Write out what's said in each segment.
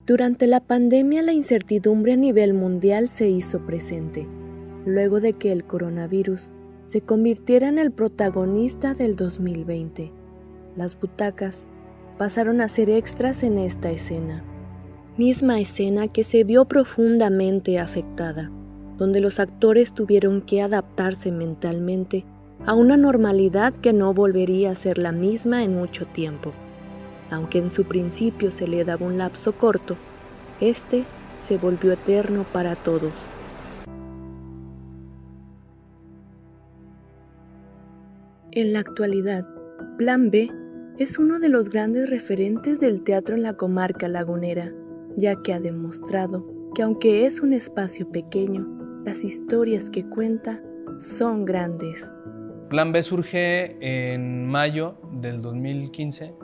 Durante la pandemia, la incertidumbre a nivel mundial se hizo presente, luego de que el coronavirus se convirtiera en el protagonista del 2020. Las butacas pasaron a ser extras en esta escena, misma escena que se vio profundamente afectada, donde los actores tuvieron que adaptarse mentalmente a una normalidad que no volvería a ser la misma en mucho tiempo. Aunque en su principio se le daba un lapso corto, este se volvió eterno para todos. En la actualidad, Plan B es uno de los grandes referentes del teatro en la comarca lagunera, ya que ha demostrado que aunque es un espacio pequeño, las historias que cuenta son grandes. Plan B surge en mayo del 2015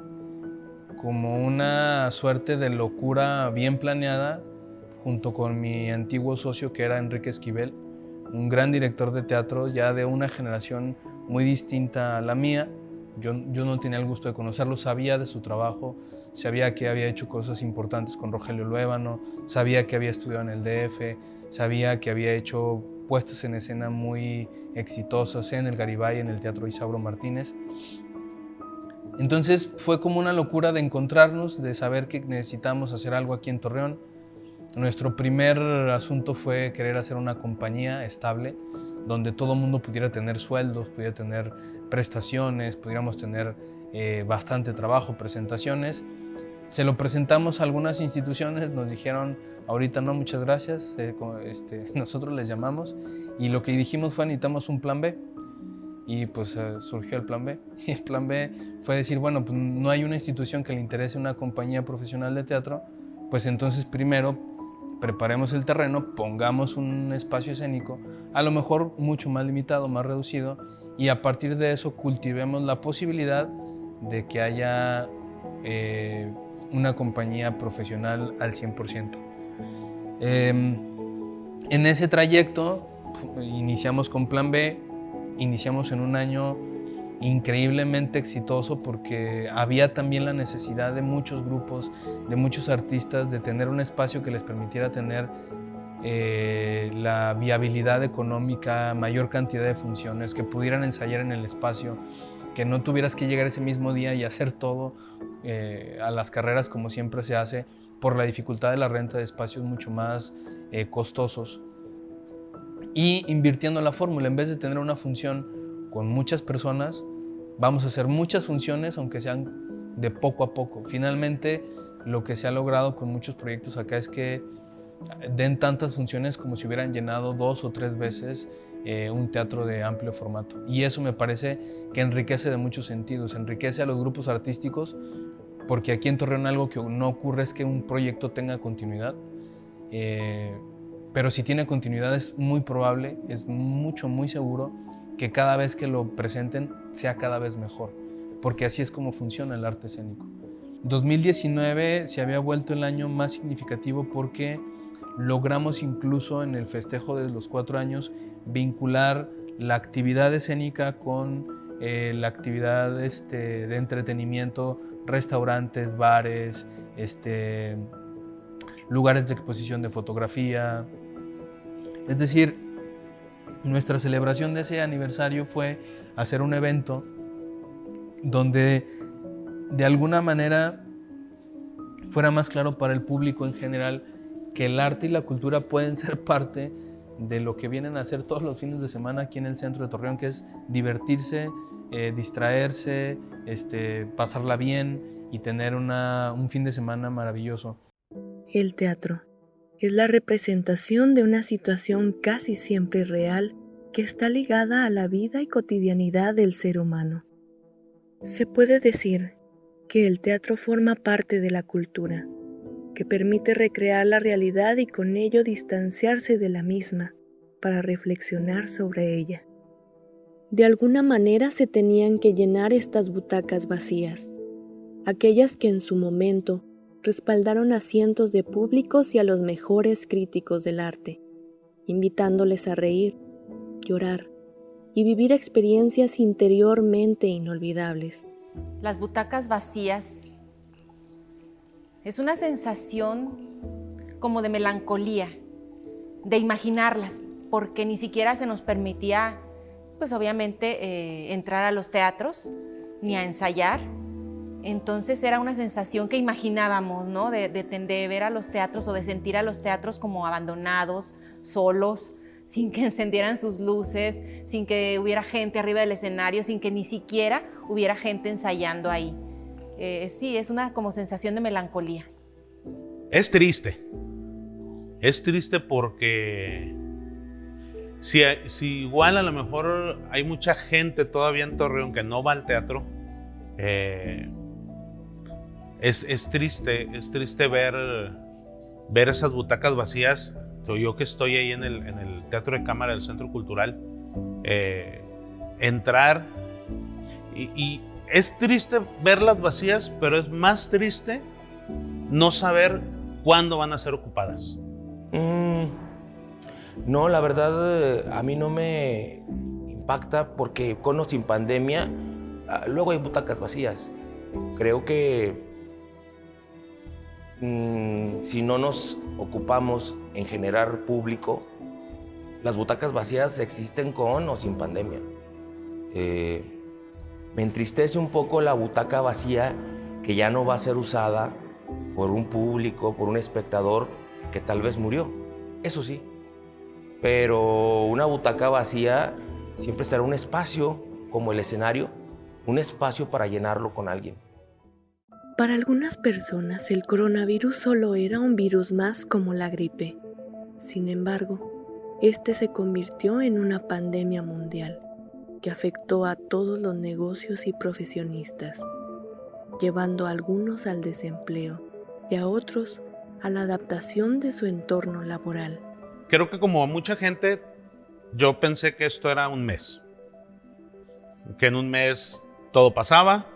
como una suerte de locura bien planeada junto con mi antiguo socio que era Enrique Esquivel, un gran director de teatro ya de una generación muy distinta a la mía. Yo no tenía el gusto de conocerlo, sabía de su trabajo, sabía que había hecho cosas importantes con Rogelio Luébano, sabía que había estudiado en el DF, sabía que había hecho puestas en escena muy exitosas en el Garibay, en el Teatro Isauro Martínez. Entonces fue como una locura de encontrarnos, de saber que necesitábamos hacer algo aquí en Torreón. Nuestro primer asunto fue querer hacer una compañía estable, donde todo el mundo pudiera tener sueldos, pudiera tener prestaciones, pudiéramos tener bastante trabajo, presentaciones. Se lo presentamos a algunas instituciones, nos dijeron, ahorita no, muchas gracias, nosotros les llamamos, y lo que dijimos fue, necesitamos un plan B. Y pues surgió el plan B. Y el plan B fue decir, bueno, pues no hay una institución que le interese una compañía profesional de teatro, pues entonces primero preparemos el terreno, pongamos un espacio escénico, a lo mejor mucho más limitado, más reducido, y a partir de eso cultivemos la posibilidad de que haya una compañía profesional al 100%. En ese trayecto iniciamos con Plan B, iniciamos en un año increíblemente exitoso porque había también la necesidad de muchos grupos, de muchos artistas, de tener un espacio que les permitiera tener la viabilidad económica, mayor cantidad de funciones, que pudieran ensayar en el espacio, que no tuvieras que llegar ese mismo día y hacer todo a las carreras como siempre se hace por la dificultad de la renta de espacios mucho más costosos. Y invirtiendo la fórmula, en vez de tener una función con muchas personas, vamos a hacer muchas funciones, aunque sean de poco a poco. Finalmente, lo que se ha logrado con muchos proyectos acá es que den tantas funciones como si hubieran llenado 2 o 3 veces un teatro de amplio formato. Y eso me parece que enriquece de muchos sentidos, enriquece a los grupos artísticos, porque aquí en Torreón algo que no ocurre es que un proyecto tenga continuidad. Pero si tiene continuidad es muy probable, es muy seguro que cada vez que lo presenten sea cada vez mejor, porque así es como funciona el arte escénico. 2019 se había vuelto el año más significativo porque logramos incluso en el festejo de los 4 años vincular la actividad escénica con la actividad de entretenimiento, restaurantes, bares, lugares de exposición de fotografía. Es decir, nuestra celebración de ese aniversario fue hacer un evento donde de alguna manera fuera más claro para el público en general que el arte y la cultura pueden ser parte de lo que vienen a hacer todos los fines de semana aquí en el centro de Torreón, que es divertirse, distraerse, pasarla bien y tener un fin de semana maravilloso. El teatro es la representación de una situación casi siempre real que está ligada a la vida y cotidianidad del ser humano. Se puede decir que el teatro forma parte de la cultura, que permite recrear la realidad y con ello distanciarse de la misma para reflexionar sobre ella. De alguna manera se tenían que llenar estas butacas vacías, aquellas que en su momento respaldaron a cientos de públicos y a los mejores críticos del arte, invitándoles a reír, llorar y vivir experiencias interiormente inolvidables. Las butacas vacías Es una sensación como de melancolía, de imaginarlas, porque ni siquiera se nos permitía, pues obviamente, entrar a los teatros ni a ensayar. Entonces era una sensación que imaginábamos, ¿no? De ver a los teatros o de sentir a los teatros como abandonados, solos, sin que encendieran sus luces, sin que hubiera gente arriba del escenario, sin que ni siquiera hubiera gente ensayando ahí. Sí, es una como sensación de melancolía. Es triste porque si igual a lo mejor hay mucha gente todavía en Torreón que no va al teatro, es triste ver esas butacas vacías. Yo que estoy ahí en el Teatro de Cámara del Centro Cultural, entrar y es triste verlas vacías, pero es más triste no saber cuándo van a ser ocupadas. No, la verdad a mí no me impacta porque con o sin pandemia, luego hay butacas vacías. Creo que si no nos ocupamos en generar público, las butacas vacías existen con o sin pandemia. Me entristece un poco la butaca vacía que ya no va a ser usada por un público, por un espectador que tal vez murió, eso sí. Pero una butaca vacía siempre será un espacio, como el escenario, un espacio para llenarlo con alguien. Para algunas personas el coronavirus solo era un virus más como la gripe. Sin embargo, este se convirtió en una pandemia mundial que afectó a todos los negocios y profesionistas, llevando a algunos al desempleo y a otros a la adaptación de su entorno laboral. Creo que como mucha gente, yo pensé que esto era un mes, que en un mes todo pasaba.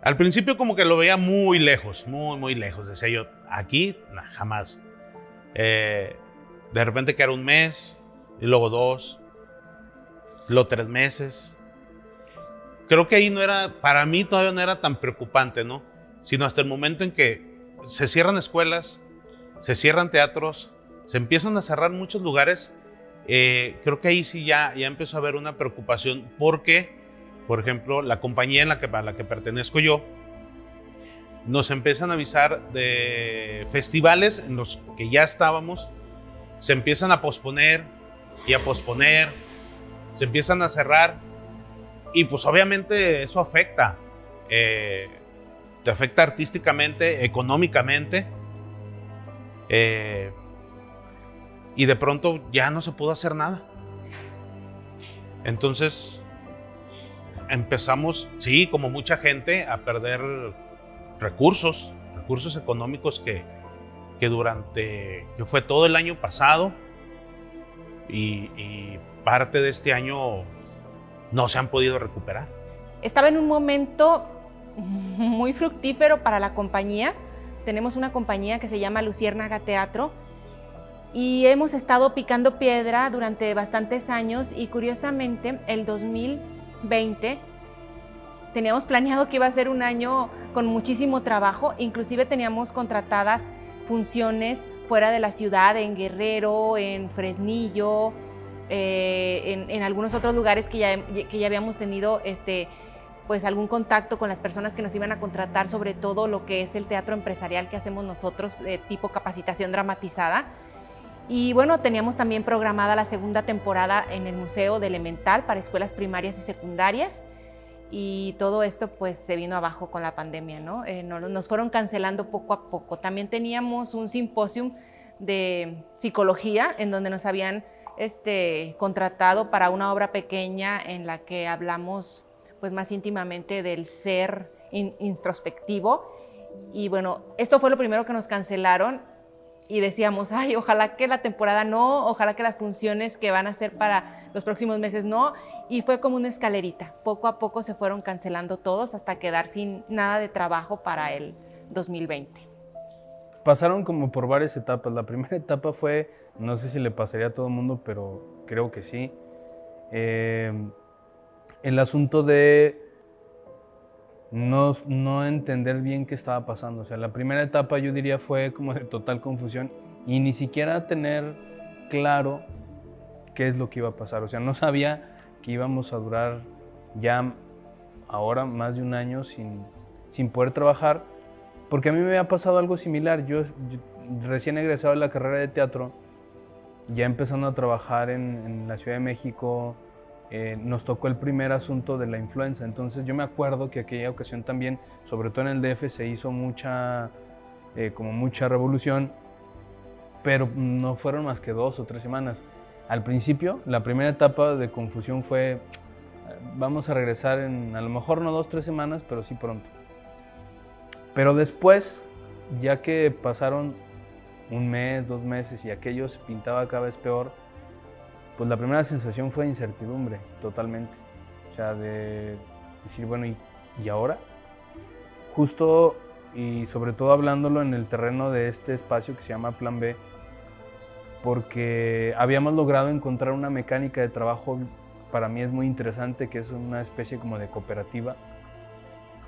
Al principio como que lo veía muy lejos, muy lejos. Decía yo, aquí, jamás. De repente que era un mes, y luego 2, luego 3 meses. Creo que ahí no era, para mí todavía no era tan preocupante, ¿no? Sino hasta el momento en que se cierran escuelas, se cierran teatros, se empiezan a cerrar muchos lugares. Creo que ahí sí ya empezó a haber una preocupación porque, por ejemplo, la compañía a la que pertenezco yo, nos empiezan a avisar de festivales en los que ya estábamos, se empiezan a posponer y a posponer, se empiezan a cerrar y pues obviamente eso afecta. Te afecta artísticamente, económicamente, y de pronto ya no se pudo hacer nada. Entonces empezamos, sí, como mucha gente, a perder recursos económicos que fue todo el año pasado y parte de este año no se han podido recuperar. Estaba en un momento muy fructífero para la compañía. Tenemos una compañía que se llama Luciérnaga Teatro y hemos estado picando piedra durante bastantes años y curiosamente el 2020 teníamos planeado que iba a ser un año con muchísimo trabajo, inclusive teníamos contratadas funciones fuera de la ciudad, en Guerrero, en Fresnillo, en algunos otros lugares que ya habíamos tenido pues algún contacto con las personas que nos iban a contratar, sobre todo lo que es el teatro empresarial que hacemos nosotros, tipo capacitación dramatizada. Y bueno, teníamos también programada la segunda temporada en el Museo de Elemental para escuelas primarias y secundarias. Y todo esto pues se vino abajo con la pandemia, ¿no? Nos fueron cancelando poco a poco. También teníamos un simposium de psicología en donde nos habían contratado para una obra pequeña en la que hablamos pues más íntimamente del ser introspectivo. Y bueno, esto fue lo primero que nos cancelaron y decíamos, ay, ojalá que la temporada no, ojalá que las funciones que van a hacer para los próximos meses no. Y fue como una escalerita. Poco a poco se fueron cancelando todos hasta quedar sin nada de trabajo para el 2020. Pasaron como por varias etapas. La primera etapa fue, no sé si le pasaría a todo el mundo, pero creo que sí, el asunto de no entender bien qué estaba pasando. O sea, la primera etapa yo diría fue como de total confusión y ni siquiera tener claro qué es lo que iba a pasar. O sea, no sabía que íbamos a durar ya ahora más de un año sin poder trabajar, porque a mí me había pasado algo similar. Yo recién egresado de la carrera de teatro, ya empezando a trabajar en la Ciudad de México, nos tocó el primer asunto de la influenza. Entonces yo me acuerdo que aquella ocasión también, sobre todo en el DF, se hizo mucha revolución, pero no fueron más que 2 o 3 semanas. Al principio, la primera etapa de confusión fue, vamos a regresar en a lo mejor no 2 o 3 semanas, pero sí pronto. Pero después, ya que pasaron 1 mes, 2 meses y aquello se pintaba cada vez peor, pues la primera sensación fue de incertidumbre, totalmente. O sea, de decir, bueno, ¿y ahora? Justo y sobre todo hablándolo en el terreno de este espacio que se llama Plan B, porque habíamos logrado encontrar una mecánica de trabajo, para mí es muy interesante, que es una especie como de cooperativa,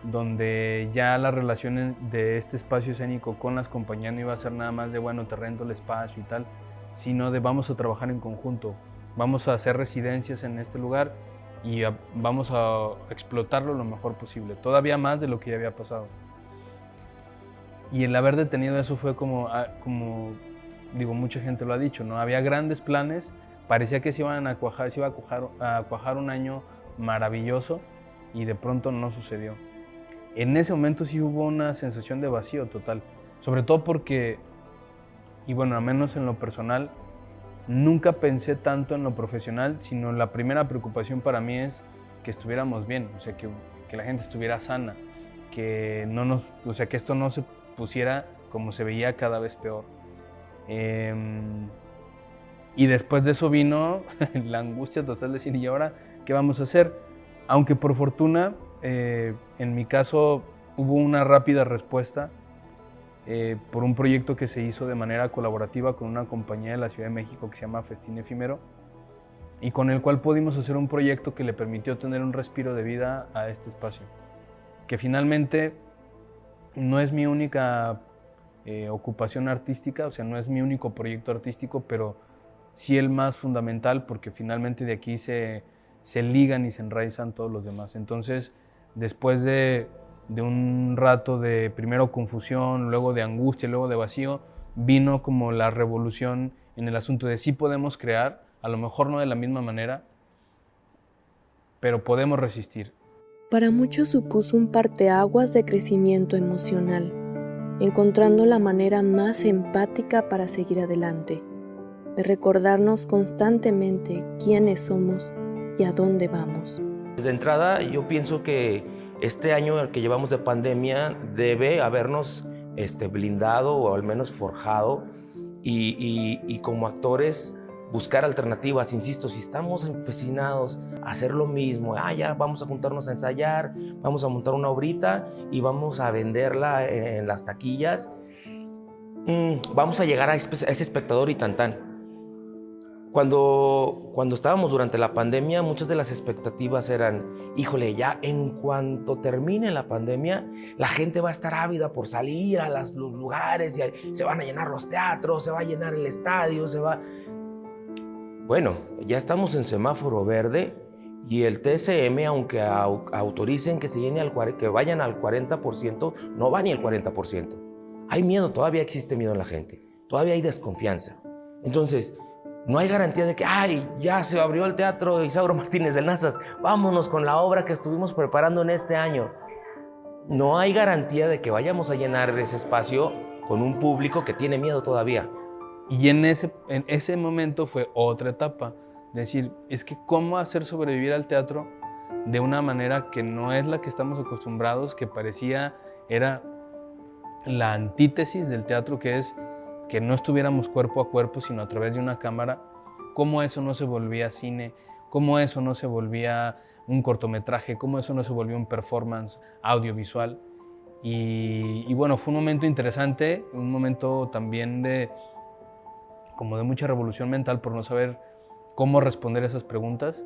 donde ya la relación de este espacio escénico con las compañías no iba a ser nada más de, bueno, te rento el espacio y tal, sino de vamos a trabajar en conjunto, vamos a hacer residencias en este lugar y vamos a explotarlo lo mejor posible, todavía más de lo que ya había pasado. Y el haber detenido eso fue como digo, mucha gente lo ha dicho, ¿no? Había grandes planes, parecía que se iba a cuajar un año maravilloso y de pronto no sucedió. En ese momento sí hubo una sensación de vacío total, sobre todo porque, y bueno, al menos en lo personal, nunca pensé tanto en lo profesional, sino la primera preocupación para mí es que estuviéramos bien, o sea, que la gente estuviera sana, que que esto no se pusiera como se veía cada vez peor. Y después de eso vino la angustia total de decir, ¿y ahora qué vamos a hacer? Aunque por fortuna, en mi caso hubo una rápida respuesta por un proyecto que se hizo de manera colaborativa con una compañía de la Ciudad de México que se llama Festín Efímero, y con el cual pudimos hacer un proyecto que le permitió tener un respiro de vida a este espacio, que finalmente no es mi única ocupación artística, o sea, no es mi único proyecto artístico, pero sí el más fundamental, porque finalmente de aquí se ligan y se enraizan todos los demás. Entonces, después de un rato de primero confusión, luego de angustia, luego de vacío, vino como la revolución en el asunto de sí podemos crear, a lo mejor no de la misma manera, pero podemos resistir. Para muchos supuso un parteaguas de crecimiento emocional, encontrando la manera más empática para seguir adelante, de recordarnos constantemente quiénes somos y a dónde vamos. De entrada, yo pienso que este año que llevamos de pandemia debe habernos blindado o al menos forjado y como actores buscar alternativas. Insisto, si estamos empecinados a hacer lo mismo, ya vamos a juntarnos a ensayar, vamos a montar una obrita y vamos a venderla en las taquillas, vamos a llegar a ese espectador y tan. Cuando estábamos durante la pandemia, muchas de las expectativas eran, híjole, ya en cuanto termine la pandemia, la gente va a estar ávida por salir a los lugares, y se van a llenar los teatros, se va a llenar el estadio, Bueno, ya estamos en semáforo verde y el TSM, aunque autoricen que que vayan al 40%, no va ni al 40%. Hay miedo, todavía existe miedo en la gente, todavía hay desconfianza. Entonces, no hay garantía de que, ya se abrió el Teatro Isauro Martínez de Nazas, vámonos con la obra que estuvimos preparando en este año. No hay garantía de que vayamos a llenar ese espacio con un público que tiene miedo todavía. Y en ese momento fue otra etapa, decir, es que cómo hacer sobrevivir al teatro de una manera que no es la que estamos acostumbrados, que era la antítesis del teatro, que es que no estuviéramos cuerpo a cuerpo, sino a través de una cámara. Cómo eso no se volvía cine, cómo eso no se volvía un cortometraje, cómo eso no se volvió un performance audiovisual. Y bueno, fue un momento interesante, un momento también de mucha revolución mental por no saber cómo responder esas preguntas.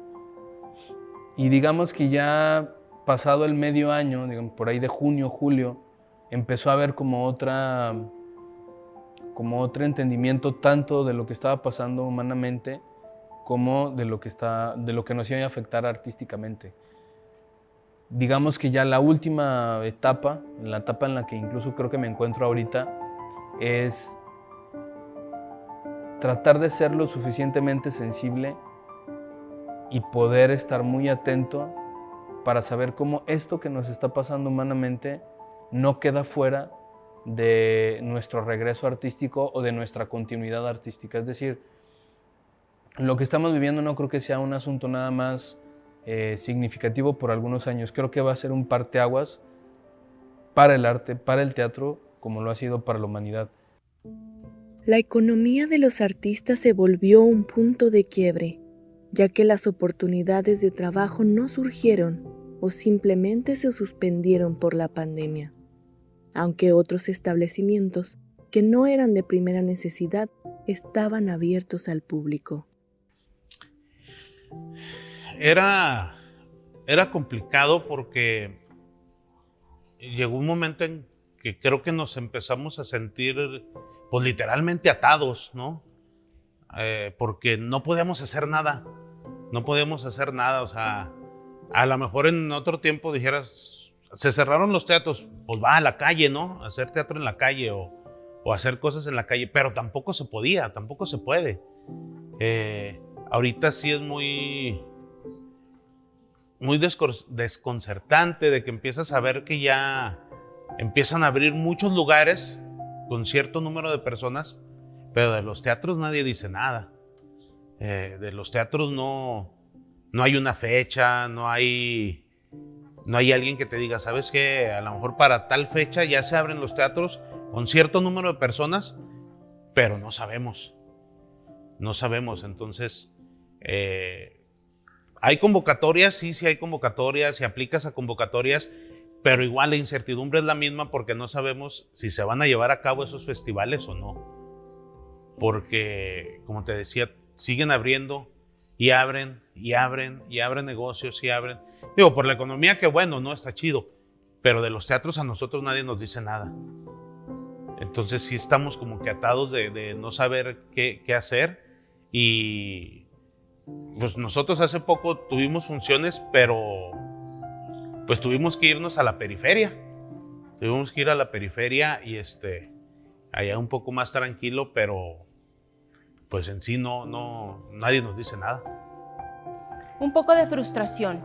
Y digamos que ya pasado el medio año, digamos, por ahí de junio, julio, empezó a haber como otro entendimiento tanto de lo que estaba pasando humanamente como de lo que nos iba a afectar artísticamente. Digamos que ya la última etapa, la etapa en la que incluso creo que me encuentro ahorita, es tratar de ser lo suficientemente sensible y poder estar muy atento para saber cómo esto que nos está pasando humanamente no queda fuera de nuestro regreso artístico o de nuestra continuidad artística. Es decir, lo que estamos viviendo no creo que sea un asunto nada más significativo por algunos años. Creo que va a ser un parteaguas para el arte, para el teatro, como lo ha sido para la humanidad. La economía de los artistas se volvió un punto de quiebre, ya que las oportunidades de trabajo no surgieron o simplemente se suspendieron por la pandemia, aunque otros establecimientos que no eran de primera necesidad estaban abiertos al público. Era complicado porque llegó un momento en que creo que nos empezamos a sentir pues literalmente atados, ¿no? Porque no podíamos hacer nada, o sea, a lo mejor en otro tiempo dijeras, se cerraron los teatros, pues va a la calle, ¿no? Hacer teatro en la calle o hacer cosas en la calle, pero tampoco se podía, tampoco se puede. Ahorita sí es muy desconcertante de que empiezas a ver que ya empiezan a abrir muchos lugares con cierto número de personas, pero de los teatros nadie dice nada. De los teatros no hay una fecha, no hay alguien que te diga, ¿sabes qué? A lo mejor para tal fecha ya se abren los teatros con cierto número de personas, pero no sabemos. Entonces, hay convocatorias, sí hay convocatorias, si aplicas a convocatorias, pero igual la incertidumbre es la misma porque no sabemos si se van a llevar a cabo esos festivales o no. Porque, como te decía, siguen abriendo y abren negocios y abren. Digo, por la economía que bueno, no está chido, pero de los teatros a nosotros nadie nos dice nada. Entonces sí estamos como que atados de no saber qué hacer. Y pues nosotros hace poco tuvimos funciones, pero pues tuvimos que irnos a la periferia. Tuvimos que ir a la periferia y allá un poco más tranquilo, pero pues en sí nadie nos dice nada. Un poco de frustración.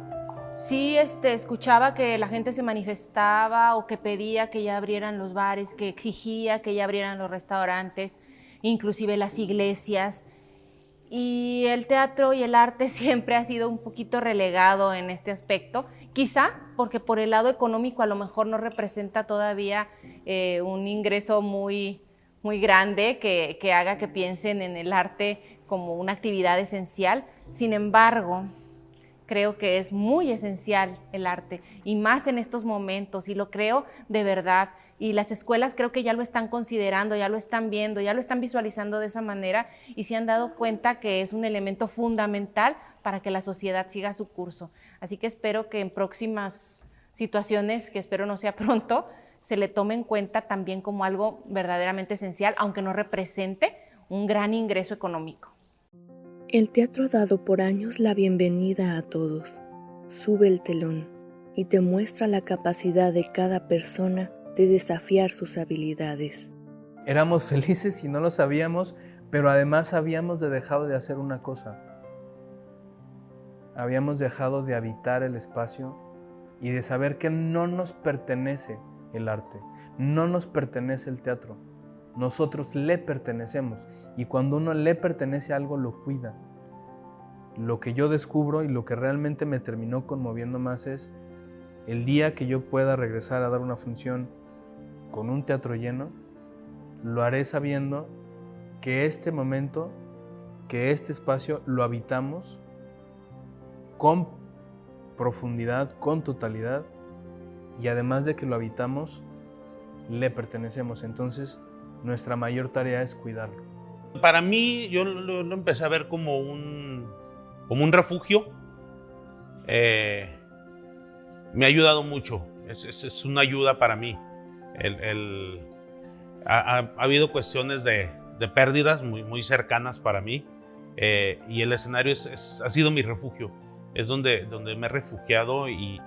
Sí, escuchaba que la gente se manifestaba o que pedía que ya abrieran los bares, que exigía que ya abrieran los restaurantes, inclusive las iglesias. Y el teatro y el arte siempre ha sido un poquito relegado en este aspecto, quizá porque por el lado económico a lo mejor no representa todavía un ingreso muy, muy grande que haga que piensen en el arte como una actividad esencial. Sin embargo, creo que es muy esencial el arte y más en estos momentos, y lo creo de verdad. Y las escuelas creo que ya lo están considerando, ya lo están viendo, ya lo están visualizando de esa manera y se han dado cuenta que es un elemento fundamental para que la sociedad siga su curso. Así que espero que en próximas situaciones, que espero no sea pronto, se le tome en cuenta también como algo verdaderamente esencial, aunque no represente un gran ingreso económico. El teatro ha dado por años la bienvenida a todos. Sube el telón y te muestra la capacidad de cada persona de desafiar sus habilidades. Éramos felices y no lo sabíamos, pero además habíamos dejado de hacer una cosa. Habíamos dejado de habitar el espacio y de saber que no nos pertenece el arte, no nos pertenece el teatro. Nosotros le pertenecemos y cuando uno le pertenece a algo lo cuida. Lo que yo descubro y lo que realmente me terminó conmoviendo más es el día que yo pueda regresar a dar una función con un teatro lleno, lo haré sabiendo que este momento, que este espacio lo habitamos con profundidad, con totalidad, y además de que lo habitamos, le pertenecemos. Entonces, nuestra mayor tarea es cuidarlo. Para mí, yo lo empecé a ver como un refugio. me ha ayudado mucho, es una ayuda para mí. Ha habido cuestiones de pérdidas muy cercanas para mí, y el escenario ha sido mi refugio, es donde me he refugiado y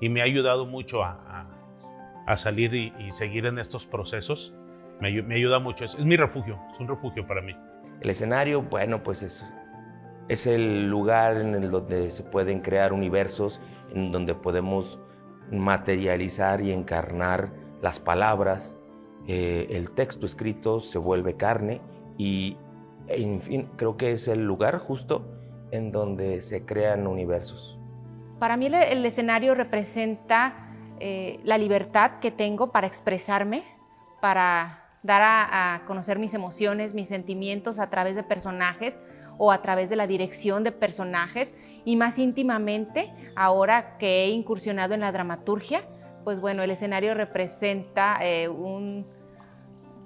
me ha ayudado mucho a salir y seguir en estos procesos. Me ayuda mucho, es mi refugio, es un refugio para mí. El escenario, bueno, pues es el lugar en el donde se pueden crear universos, en donde podemos materializar y encarnar las palabras. El texto escrito se vuelve carne y, en fin, creo que es el lugar justo en donde se crean universos. Para mí el escenario representa la libertad que tengo para expresarme, para dar a conocer mis emociones, mis sentimientos a través de personajes o a través de la dirección de personajes, y más íntimamente, ahora que he incursionado en la dramaturgia, pues bueno, el escenario representa un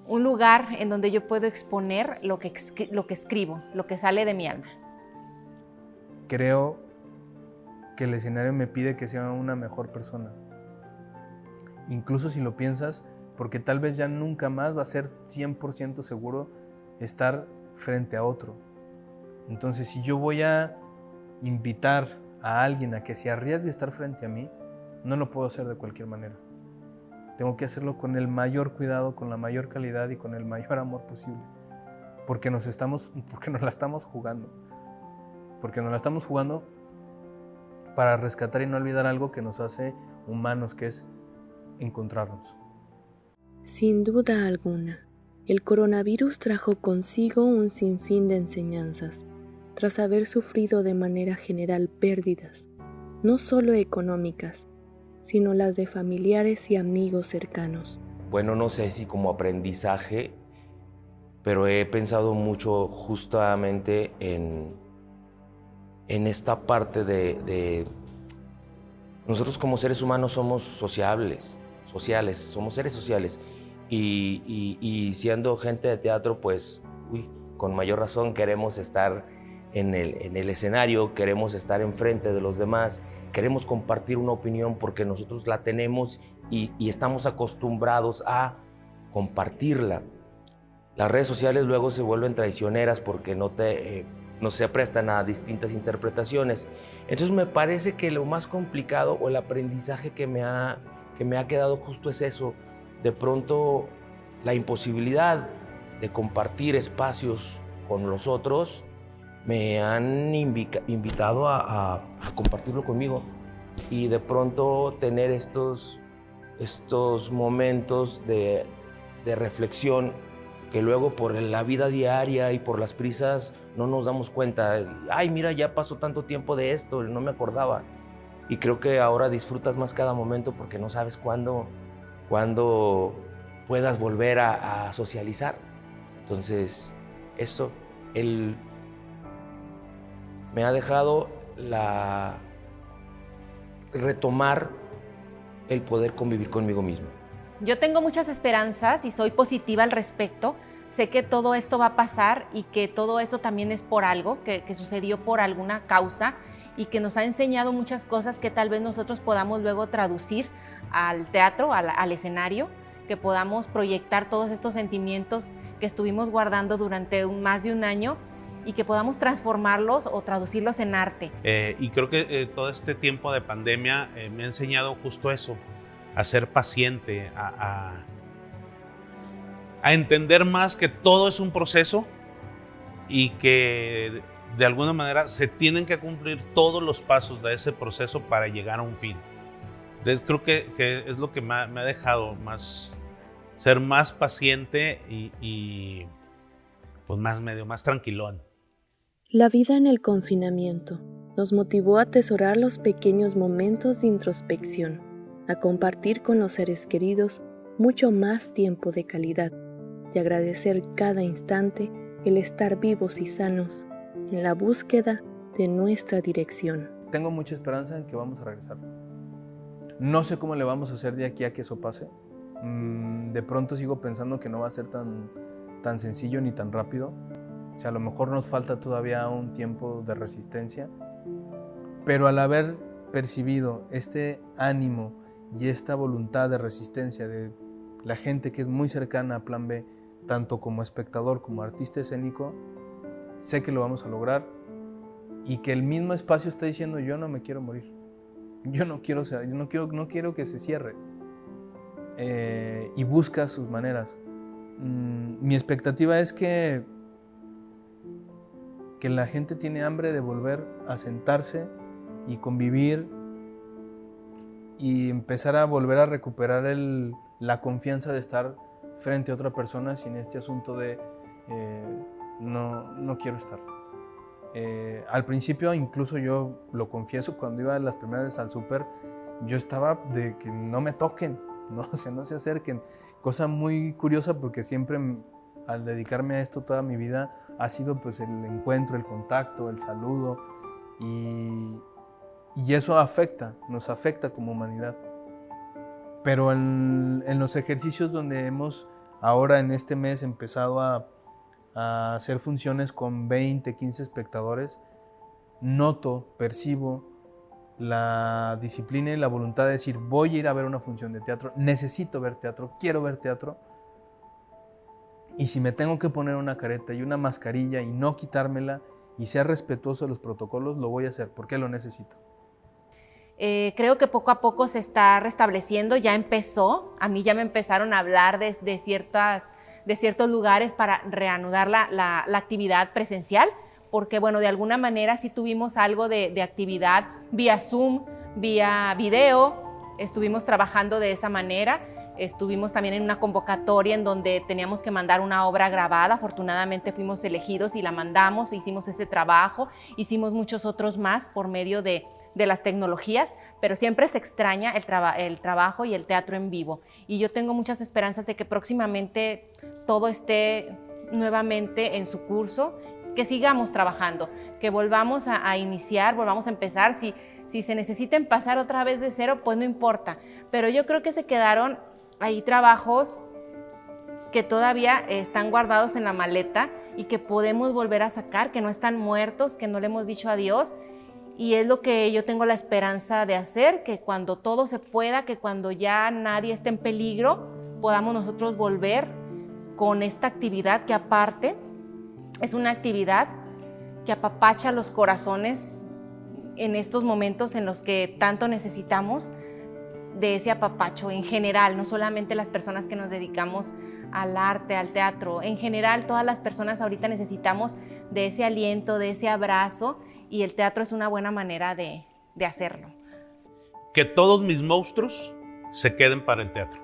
lugar en donde yo puedo exponer lo que escribo, lo que sale de mi alma. Creo que el escenario me pide que sea una mejor persona. Incluso si lo piensas, porque tal vez ya nunca más va a ser 100% seguro estar frente a otro. Entonces, si yo voy a invitar a alguien a que se arriesgue a estar frente a mí, no lo puedo hacer de cualquier manera. Tengo que hacerlo con el mayor cuidado, con la mayor calidad y con el mayor amor posible. Porque nos la estamos jugando. Porque nos la estamos jugando para rescatar y no olvidar algo que nos hace humanos, que es encontrarnos. Sin duda alguna, el coronavirus trajo consigo un sinfín de enseñanzas, tras haber sufrido de manera general pérdidas, no solo económicas, sino las de familiares y amigos cercanos. Bueno, no sé si como aprendizaje, pero he pensado mucho justamente en esta parte de nosotros como seres humanos somos sociales, somos seres sociales, y siendo gente de teatro, pues con mayor razón queremos estar en el escenario, queremos estar enfrente de los demás, queremos compartir una opinión porque nosotros la tenemos y estamos acostumbrados a compartirla. Las redes sociales luego se vuelven traicioneras porque no se prestan a distintas interpretaciones. Entonces me parece que lo más complicado o el aprendizaje que me ha quedado justo es eso. De pronto la imposibilidad de compartir espacios con los otros me han invitado a compartirlo conmigo, y de pronto tener estos momentos de reflexión que luego por la vida diaria y por las prisas no nos damos cuenta. Ay, mira, ya pasó tanto tiempo de esto, no me acordaba. Y creo que ahora disfrutas más cada momento porque no sabes cuándo puedas volver a socializar. Entonces, esto me ha dejado retomar el poder convivir conmigo mismo. Yo tengo muchas esperanzas y soy positiva al respecto. Sé que todo esto va a pasar y que todo esto también es por algo, que sucedió por alguna causa y que nos ha enseñado muchas cosas que tal vez nosotros podamos luego traducir al teatro, al escenario, que podamos proyectar todos estos sentimientos que estuvimos guardando durante más de un año y que podamos transformarlos o traducirlos en arte. Y creo que todo este tiempo de pandemia me ha enseñado justo eso, a ser paciente, a entender más que todo es un proceso y que de alguna manera se tienen que cumplir todos los pasos de ese proceso para llegar a un fin. Entonces creo que es lo que me ha dejado ser más paciente y pues más tranquilón. La vida en el confinamiento nos motivó a atesorar los pequeños momentos de introspección, a compartir con los seres queridos mucho más tiempo de calidad y agradecer cada instante el estar vivos y sanos en la búsqueda de nuestra dirección. Tengo mucha esperanza en que vamos a regresar. No sé cómo le vamos a hacer de aquí a que eso pase. De pronto sigo pensando que no va a ser tan sencillo ni tan rápido. O sea, a lo mejor nos falta todavía un tiempo de resistencia, pero al haber percibido este ánimo y esta voluntad de resistencia de la gente que es muy cercana a Plan B, tanto como espectador como artista escénico, sé que lo vamos a lograr y que el mismo espacio está diciendo: yo no me quiero morir, yo no quiero que se cierre, y busca sus maneras. Mi expectativa es que la gente tiene hambre de volver a sentarse y convivir y empezar a volver a recuperar la confianza de estar frente a otra persona sin este asunto de no quiero estar. Al principio, incluso yo lo confieso, cuando iba las primeras veces al súper, yo estaba de que no me toquen, no se acerquen. Cosa muy curiosa porque siempre al dedicarme a esto toda mi vida ha sido pues el encuentro, el contacto, el saludo, y eso nos afecta como humanidad. Pero en los ejercicios donde hemos ahora en este mes empezado a hacer funciones con 20, 15 espectadores, percibo la disciplina y la voluntad de decir: voy a ir a ver una función de teatro, necesito ver teatro, quiero ver teatro, y si me tengo que poner una careta y una mascarilla y no quitármela y ser respetuoso de los protocolos, lo voy a hacer porque lo necesito. Creo que poco a poco se está restableciendo, ya empezó, a mí ya me empezaron a hablar de ciertos lugares para reanudar la actividad presencial, porque bueno, de alguna manera sí tuvimos algo de actividad vía Zoom, vía video, estuvimos trabajando de esa manera. Estuvimos también en una convocatoria en donde teníamos que mandar una obra grabada. Afortunadamente fuimos elegidos y la mandamos, hicimos ese trabajo, hicimos muchos otros más por medio de las tecnologías, pero siempre se extraña el trabajo y el teatro en vivo. Y yo tengo muchas esperanzas de que próximamente todo esté nuevamente en su curso, que sigamos trabajando, que volvamos a iniciar, volvamos a empezar. Si se necesita pasar otra vez de cero, pues no importa. Pero yo creo que se quedaron ahí trabajos que todavía están guardados en la maleta y que podemos volver a sacar, que no están muertos, que no le hemos dicho adiós. Y es lo que yo tengo la esperanza de hacer, que cuando todo se pueda, que cuando ya nadie esté en peligro, podamos nosotros volver con esta actividad que aparte es una actividad que apapacha los corazones en estos momentos en los que tanto necesitamos de ese apapacho en general, no solamente las personas que nos dedicamos al arte, al teatro, en general todas las personas ahorita necesitamos de ese aliento, de ese abrazo, y el teatro es una buena manera de hacerlo. Que todos mis monstruos se queden para el teatro.